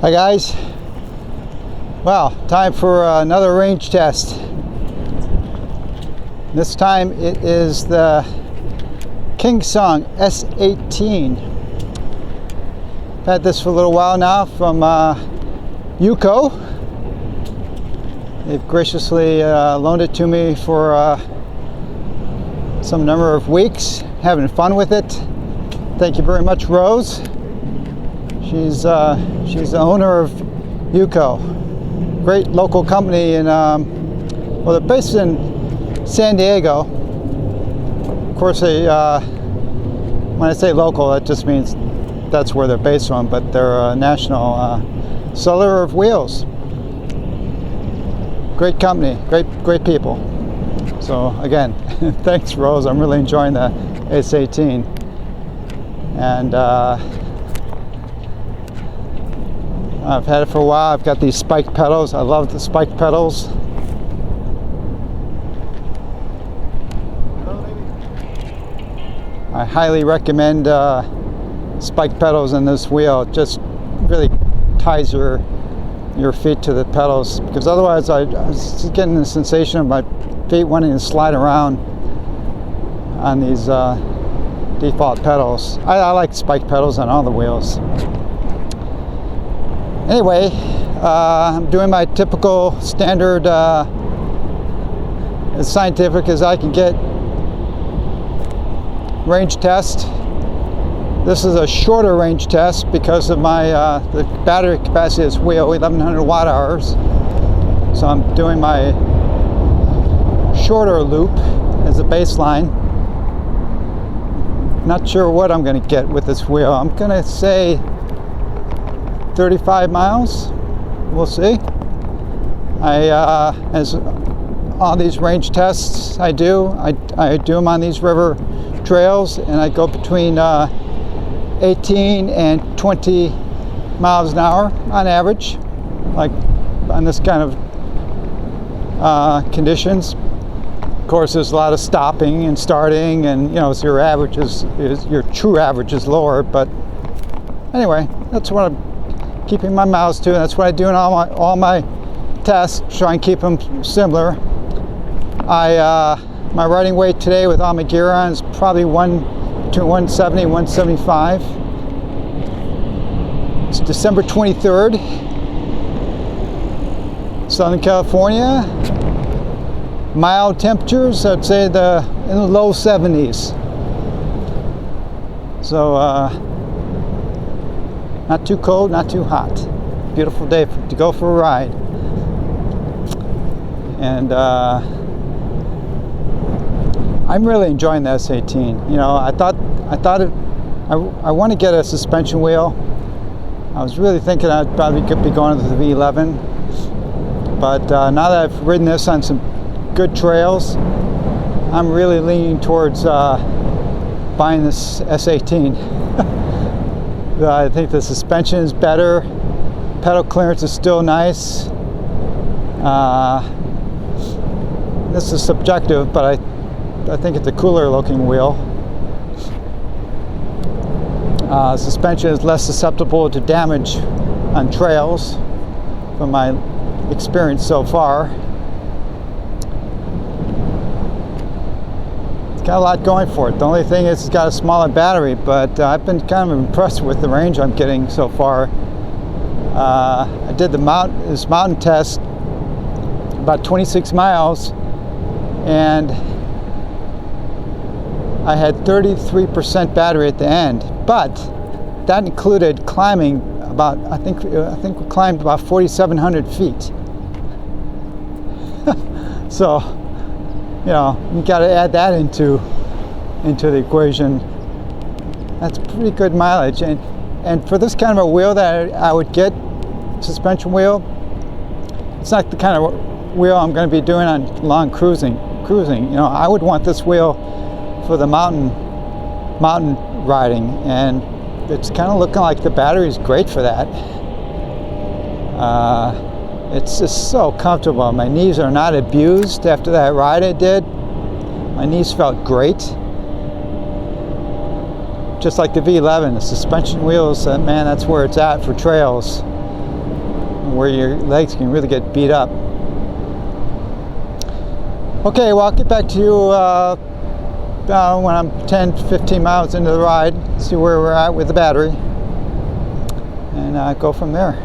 Hi guys, well, time for another range test. This time it is the KingSong S18. I've had this for a little while now from Yuko. They've graciously loaned it to me for some number of weeks, having fun with it. Thank you very much, Rose. She's the owner of Yuko, great local company, and well, they're based in San Diego. Of course, when I say local, that just means that's where they're based from, but they're a national seller of wheels. Great company, great people. So again, thanks, Rose. I'm really enjoying the S18, and I've had it for a while. I've got these spiked pedals. I love the spiked pedals. I highly recommend spiked pedals in this wheel. It just really ties your feet to the pedals, because otherwise I was just getting the sensation of my feet wanting to slide around on these default pedals. I like spiked pedals on all the wheels. Anyway, I'm doing my typical standard, as scientific as I can get, range test. This is a shorter range test because of my the battery capacity of this wheel, 1100 watt hours. So I'm doing my shorter loop as a baseline. Not sure what I'm going to get with this wheel. I'm going to say 35 miles. We'll see. As all these range tests I do them on these river trails, and I go between 18 and 20 miles an hour on average, like on this kind of conditions. Of course, there's a lot of stopping and starting, and so your average your true average is lower. But anyway, that's what I'm keeping my miles to, and that's what I do in all my tests. Try and keep them similar. My riding weight today with all my gear on is probably 170, 175. It's December 23rd, Southern California. Mild temperatures, I'd say in the low 70s. So not too cold, not too hot. Beautiful day to go for a ride. And I'm really enjoying the S18. I want to get a suspension wheel. I was really thinking I'd probably could be going to the V11, but now that I've ridden this on some good trails, I'm really leaning towards buying this S18. I think the suspension is better. Pedal clearance is still nice. This is subjective, but I think it's a cooler looking wheel. Suspension is less susceptible to damage on trails from my experience so far. It's got a lot going for it. The only thing is it's got a smaller battery, but I've been kind of impressed with the range I'm getting so far. I did this mountain test about 26 miles, and I had 33% battery at the end, but that included climbing about, I think we climbed about 4,700 feet. So, you got to add that into the equation. That's pretty good mileage, and for this kind of a wheel that I would get, suspension wheel, it's not the kind of wheel I'm going to be doing on long cruising. I would want this wheel for the mountain riding, and it's kind of looking like the battery is great for that. It's just so comfortable. My knees are not abused after that ride I did. My knees felt great. Just like the V11, the suspension wheels, man, that's where it's at for trails. where your legs can really get beat up. Okay, well, I'll get back to you when I'm 10-15 miles into the ride, see where we're at with the battery, and go from there.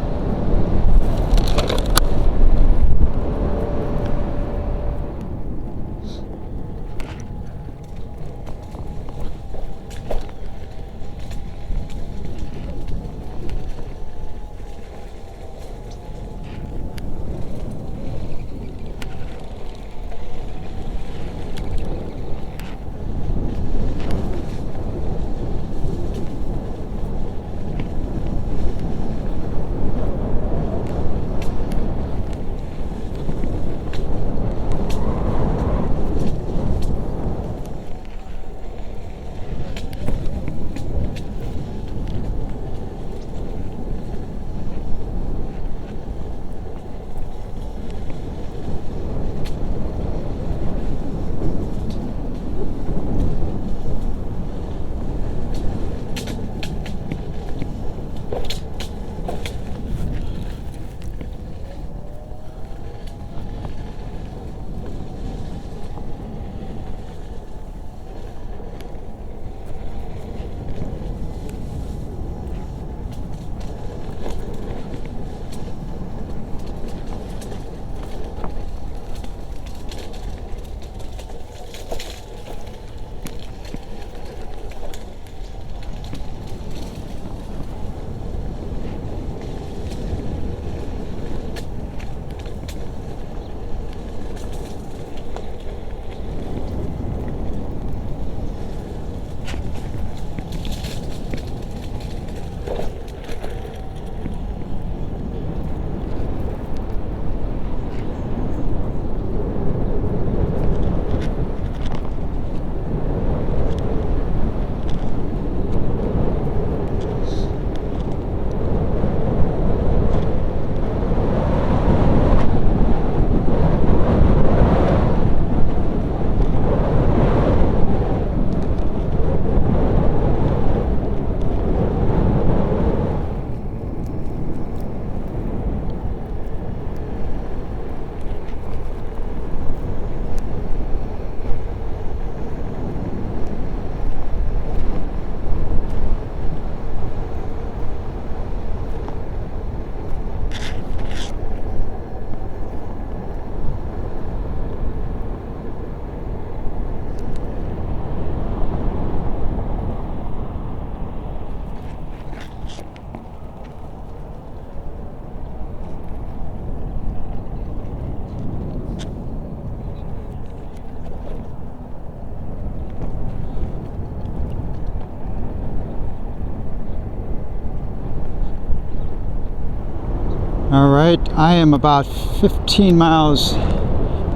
All right, I am about 15 miles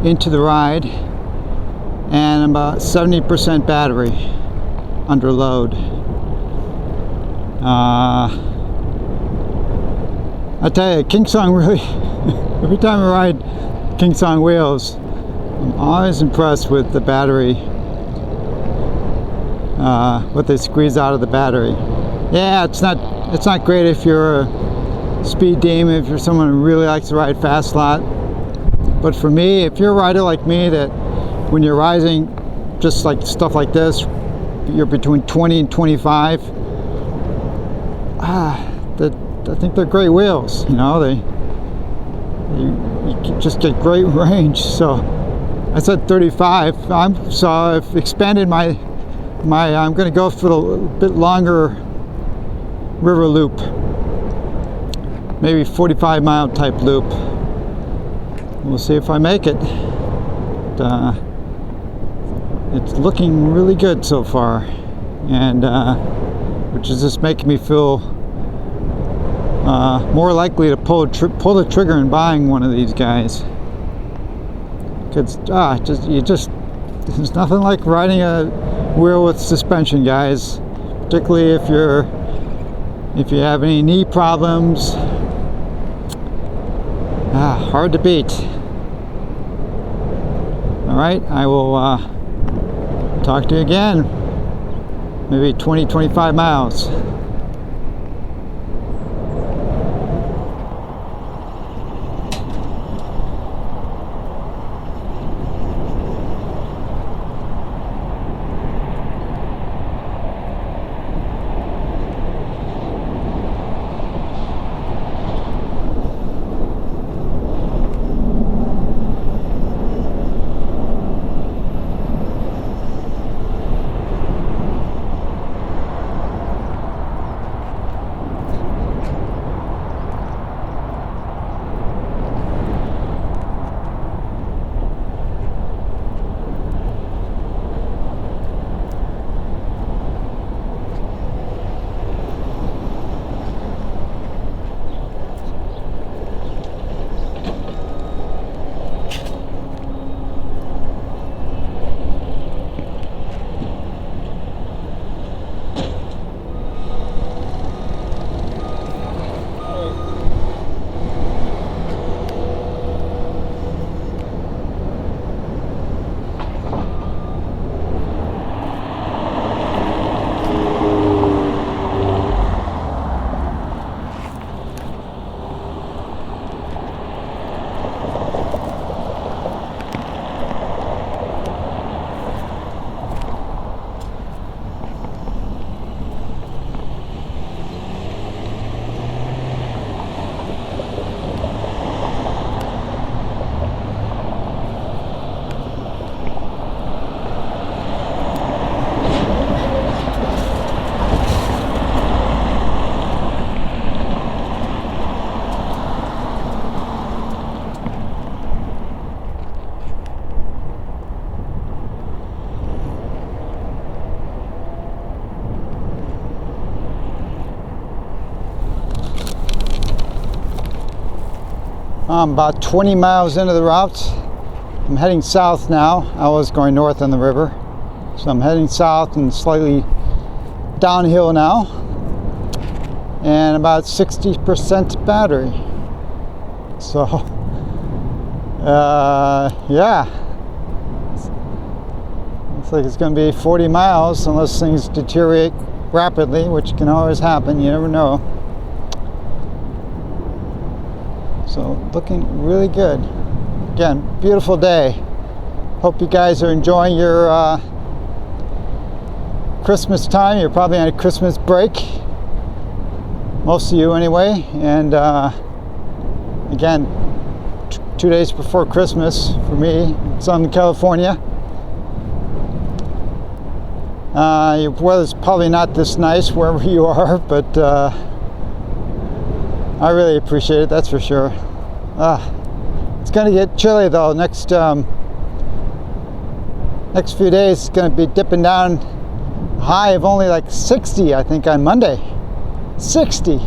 into the ride and about 70% battery under load. I tell you, KingSong really, every time I ride KingSong wheels, I'm always impressed with the battery, what they squeeze out of the battery. Yeah, it's not great if you're a speed demon, if you're someone who really likes to ride fast a lot. But for me, if you're a rider like me, that when you're riding just like stuff like this, you're between 20 and 25, I think they're great wheels. You know, you just get great range. So I said 35. So I've expanded my I'm going to go for a bit longer river loop, maybe 45-mile type loop. We'll see if I make it. It's looking really good so far, and which is just making me feel more likely to pull the trigger in buying one of these guys. Because there's nothing like riding a wheel with suspension, guys. Particularly if you have any knee problems. Hard to beat. All right, I will talk to you again. Maybe 20-25 miles. I'm about 20 miles into the route. I'm heading south now. I was going north on the river. So I'm heading south and slightly downhill now. And about 60% battery. So, yeah. Looks like it's going to be 40 miles unless things deteriorate rapidly, which can always happen. You never know. So, looking really good. Again, beautiful day. Hope you guys are enjoying your Christmas time. You're probably on a Christmas break. Most of you anyway. And again, 2 days before Christmas for me, Southern California. Your weather's probably not this nice wherever you are, but I really appreciate it, that's for sure. It's going to get chilly though. Next few days it's going to be dipping down a high of only like 60, I think, on Monday. 60.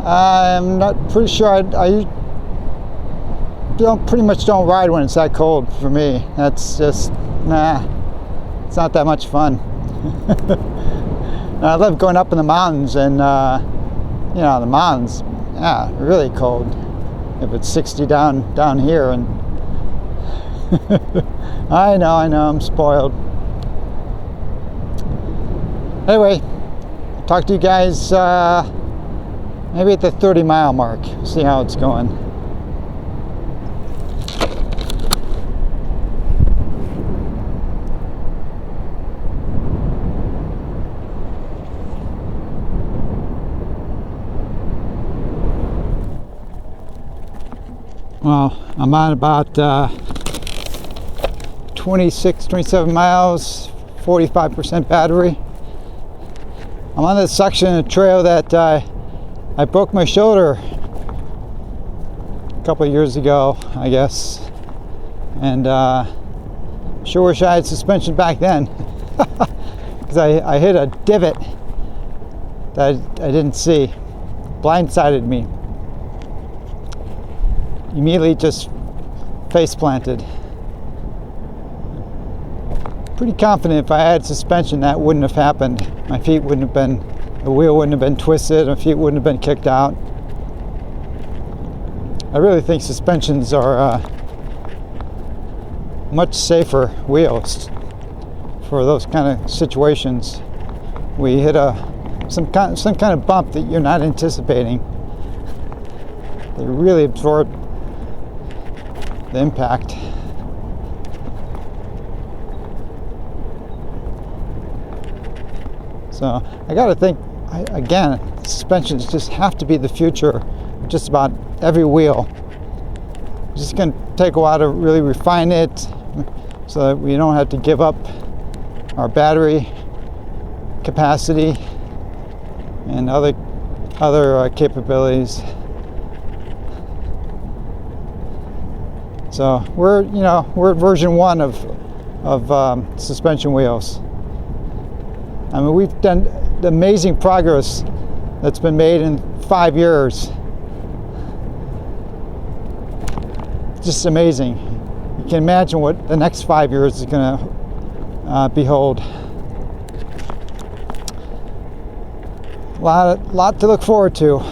I'm not pretty sure. I pretty much don't ride when it's that cold for me. That's just, nah. It's not that much fun. I love going up in the mountains, and you know, the mountains, yeah, really cold. If it's 60 down here, and I know, I'm spoiled. Anyway, talk to you guys maybe at the 30-mile mark. See how it's going. Well, I'm on about 27 miles, 45% battery. I'm on this section of the trail that I broke my shoulder a couple of years ago, I guess. And sure wish I had suspension back then. Because I hit a divot that I didn't see. Blindsided me. Immediately just face planted. Pretty confident if I had suspension that wouldn't have happened. My feet wouldn't have been, the wheel wouldn't have been twisted, my feet wouldn't have been kicked out. I really think suspensions are much safer wheels for those kind of situations. We hit some kind of bump that you're not anticipating. They really absorb the impact. So I gotta think, again, suspensions just have to be the future of just about every wheel. It's just gonna take a while to really refine it so that we don't have to give up our battery capacity and other capabilities. So we're at version 1 of suspension wheels. I mean, we've done the amazing progress that's been made in 5 years. Just amazing. You can imagine what the next 5 years is going to behold. A lot to look forward to.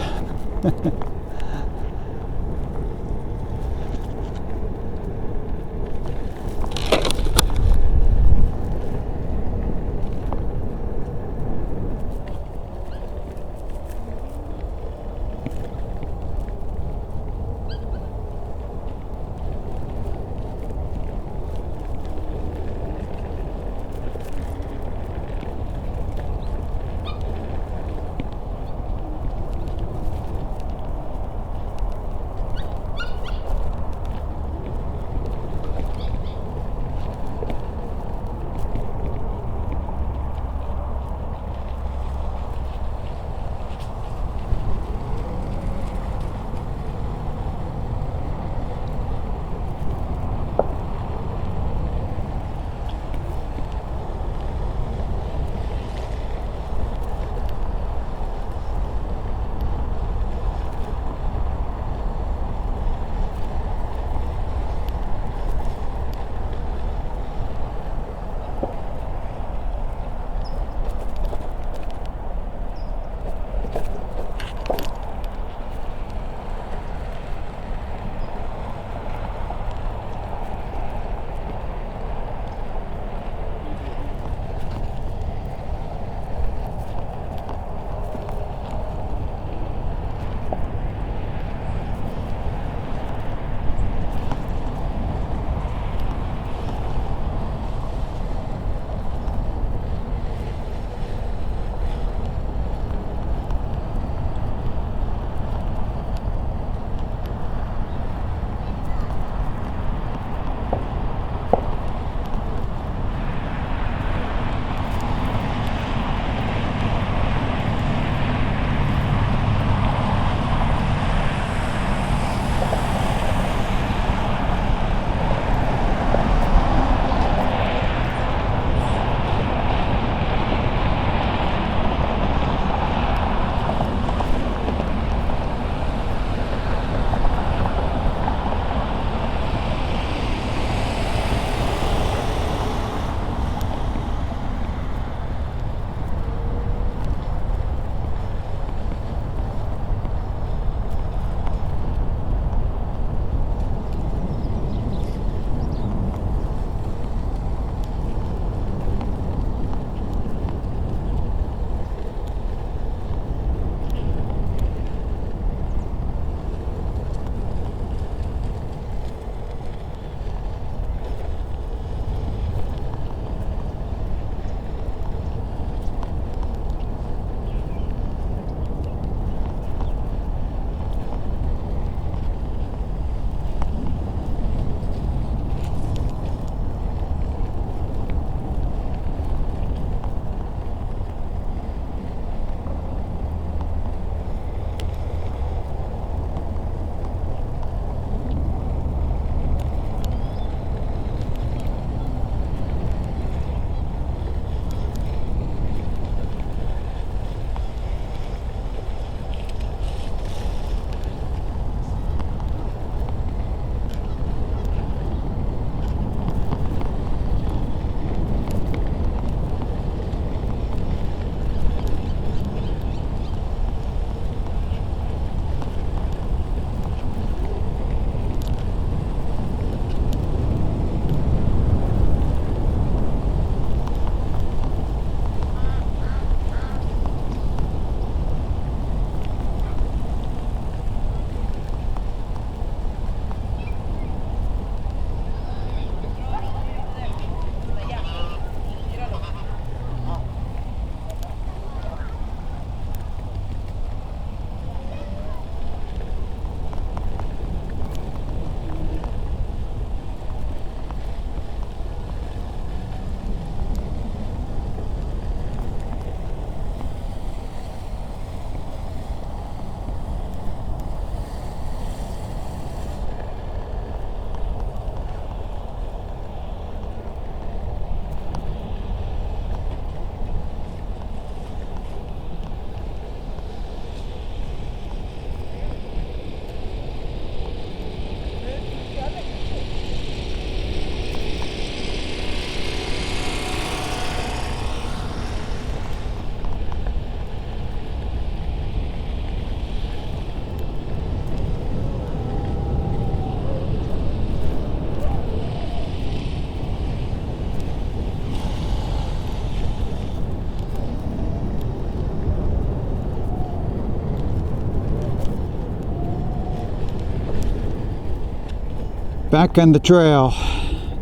Back on the trail,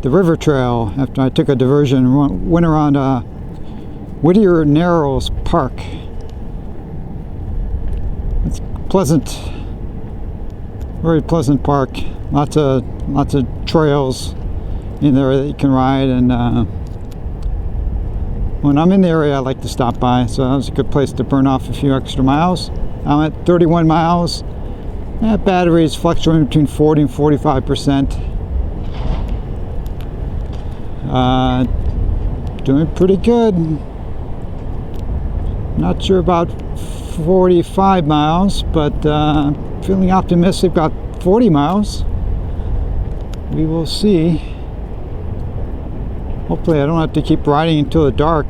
the river trail, after I took a diversion and went around Whittier Narrows Park. It's pleasant, very pleasant park. Lots of trails in there that you can ride, and when I'm in the area I like to stop by, so that was a good place to burn off a few extra miles. I'm at 31 miles. Batteries fluctuating between 40 and 45%. Doing pretty good. Not sure about 45 miles, but feeling optimistic about 40 miles. We will see. Hopefully I don't have to keep riding until the dark.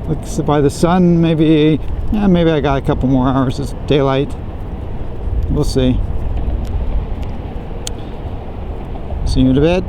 Looks by the sun, maybe I got a couple more hours of daylight. We'll see. See you in a bit.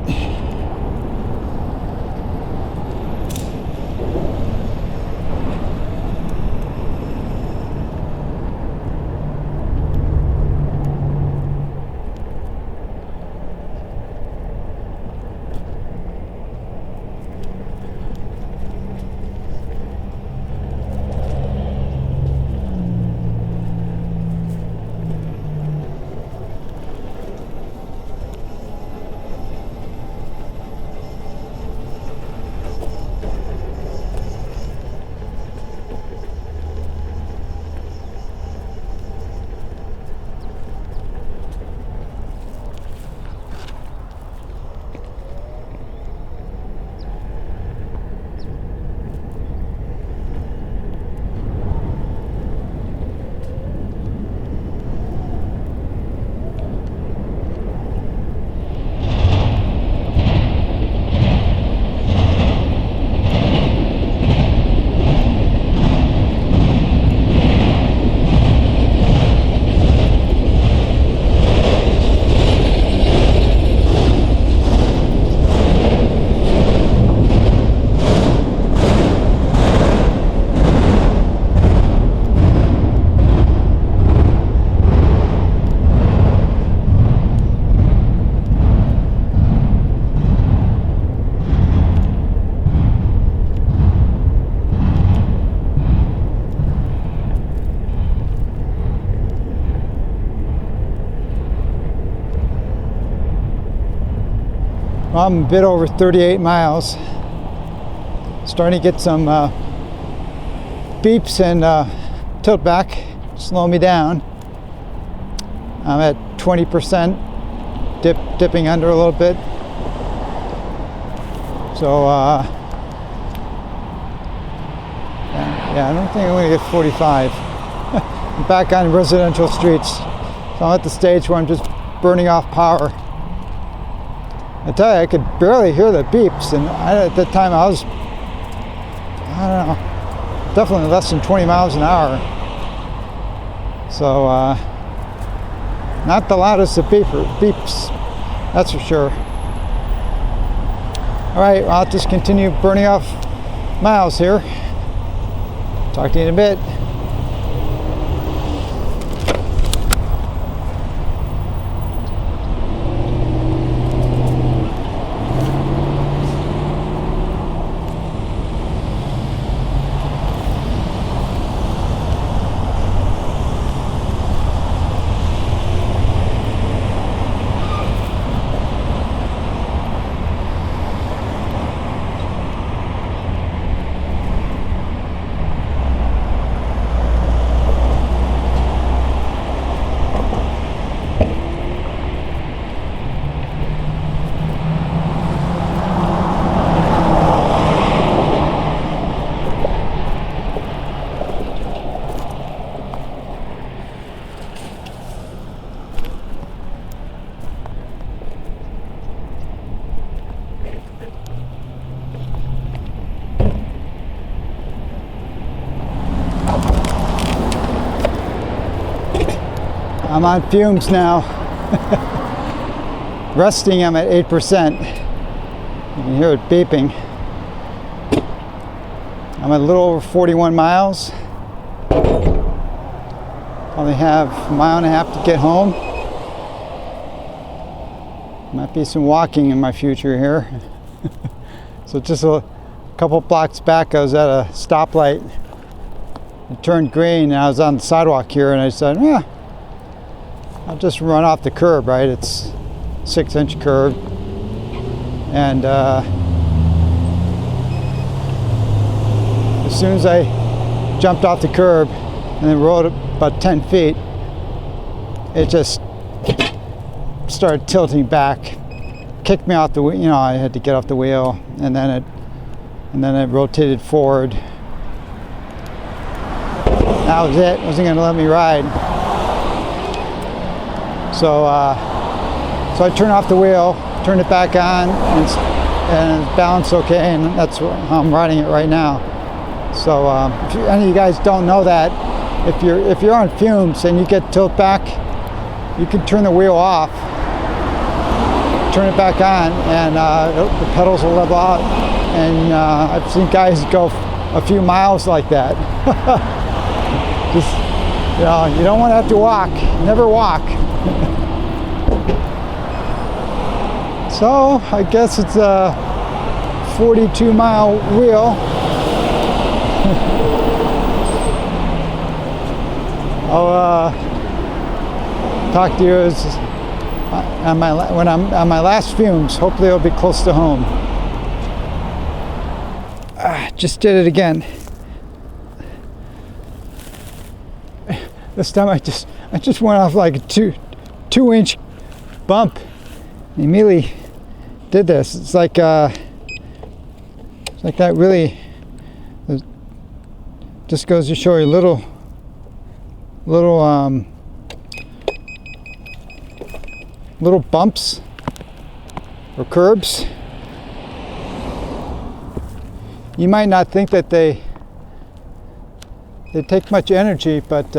I'm a bit over 38 miles. Starting to get some beeps and tilt back, slow me down. I'm at 20%, dipping under a little bit. So yeah, I don't think I'm going to get 45. I'm back on residential streets, so I'm at the stage where I'm just burning off power. I tell you, I could barely hear the beeps, and at that time I was, I don't know, definitely less than 20 miles an hour. So, not the loudest of beeps, that's for sure. All right, well, I'll just continue burning off miles here. Talk to you in a bit. I'm on fumes now. Resting, I'm at 8%. You can hear it beeping. I'm at a little over 41 miles. Probably have a mile and a half to get home. Might be some walking in my future here. So just a couple blocks back, I was at a stoplight. It turned green, and I was on the sidewalk here, and I said, "Yeah, I'll just run off the curb." Right? It's 6-inch curb, and as soon as I jumped off the curb and then rode about 10 feet, it just started tilting back, kicked me off the wheel. You know, I had to get off the wheel, and then it rotated forward. That was it. It wasn't going to let me ride. So I turned off the wheel, turned it back on, and it's balanced okay, and that's how I'm riding it right now. So if any of you guys don't know that, if you're on fumes and you get tilt back, you can turn the wheel off, turn it back on, and the pedals will level out. And I've seen guys go a few miles like that. Just, you know, you don't want to have to walk. Never walk. So I guess it's a 42-mile wheel. I'll talk to you when I'm on my last fumes. Hopefully it'll be close to home. Just did it again. This time I just went off like a two-inch bump. Immediately did this. It's like that really just goes to show you little bumps or curbs. You might not think that they take much energy, but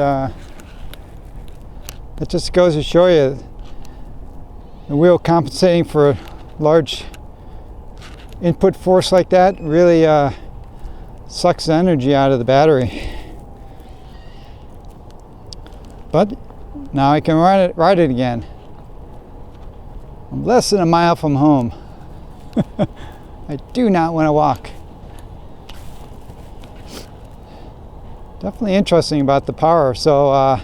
it just goes to show you the wheel compensating for a large input force like that really sucks the energy out of the battery. But now I can ride it again. I'm less than a mile from home. I do not want to walk. Definitely interesting about the power. So I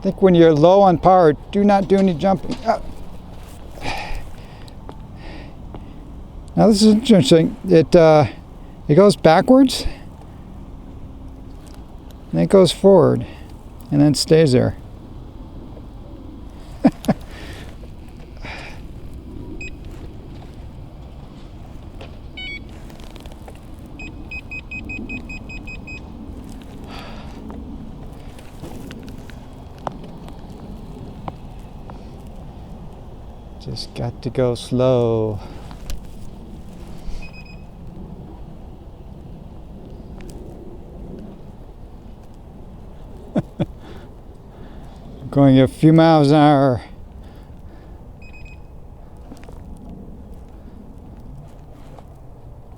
think when you're low on power, do not do any jumping. Now this is interesting. It goes backwards, and then it goes forward, and then stays there. Just got to go slow. Going a few miles an hour.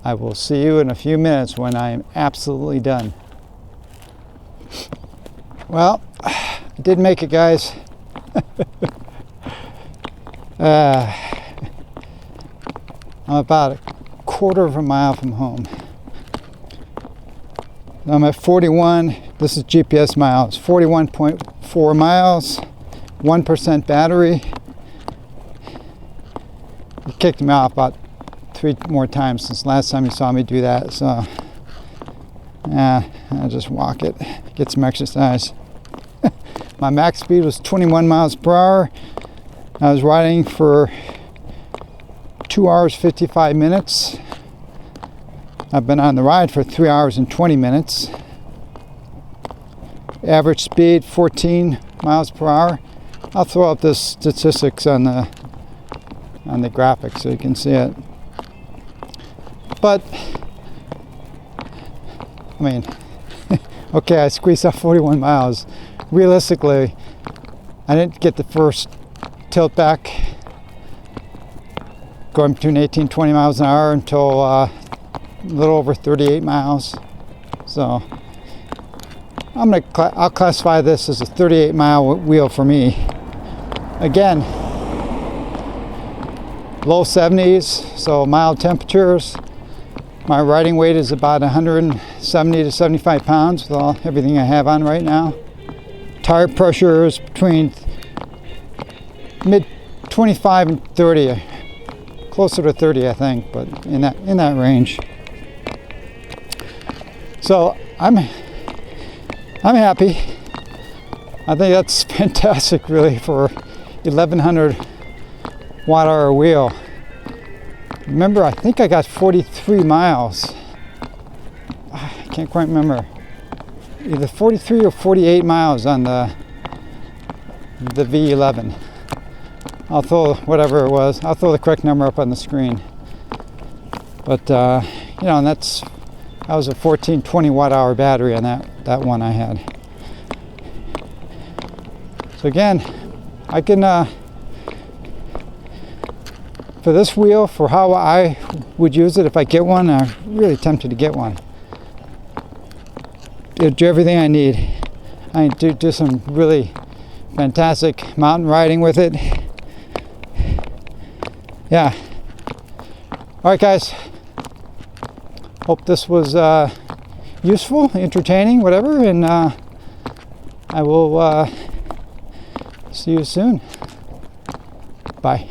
I will see you in a few minutes when I am absolutely done. Well, I did make it, guys. I'm about a quarter of a mile from home. I'm at 41. This is GPS miles. 41.4 miles. 1% battery. It kicked me off about 3 more times since last time you saw me do that. So, I'll just walk it. Get some exercise. My max speed was 21 miles per hour. I was riding for 2 hours 55 minutes. I've been on the ride for 3 hours and 20 minutes. Average speed 14 miles per hour. I'll throw up the statistics on the graphic so you can see it. But I mean, okay, I squeezed out 41 miles. Realistically, I didn't get the first tilt back going between 18 and 20 miles an hour until a little over 38 miles. So I'll classify this as a 38 mile wheel for me. Again, low 70s, so mild temperatures. My riding weight is about 170 to 75 pounds with everything I have on right now. Tire pressure is between mid 25 and 30, closer to 30 I think, but in that range. So I'm happy. I think that's fantastic really for 1100 watt hour wheel. Remember, I think I got 43 miles. I can't quite remember. Either 43 or 48 miles on the V11. I'll throw whatever it was. I'll throw the correct number up on the screen. But you know, and that was a 1420 watt hour battery on that one I had. So again, I can for this wheel, for how I would use it if I get one, I'm really tempted to get one. It'll do everything I need. I do some really fantastic mountain riding with it. Yeah. Alright guys, hope this was useful, entertaining, whatever, and I will see you soon. Bye.